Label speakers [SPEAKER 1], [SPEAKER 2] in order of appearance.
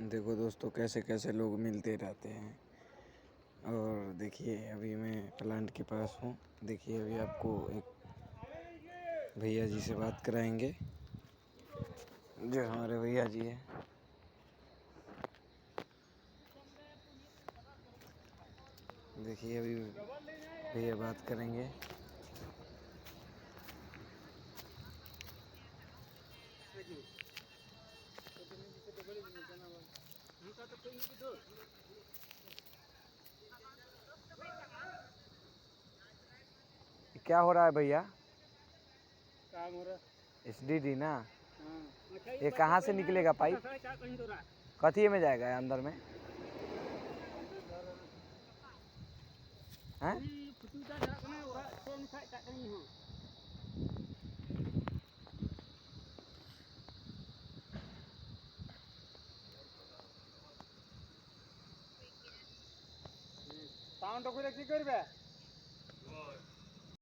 [SPEAKER 1] देखो दोस्तों कैसे कैसे लोग मिलते रहते हैं। और देखिए अभी मैं प्लांट के पास हूँ। देखिए अभी आपको एक भैया जी से बात कराएंगे जो हमारे भैया जी हैं। देखिए अभी भैया बात करेंगे। क्या हो रहा है भैया?
[SPEAKER 2] काम हो रहा
[SPEAKER 1] SDD ना?
[SPEAKER 2] हाँ।
[SPEAKER 1] ये कहाँ से निकलेगा पाइप? कथी में जाएगा अंदर में? हैं?
[SPEAKER 2] সাউন্ড করে কি করবে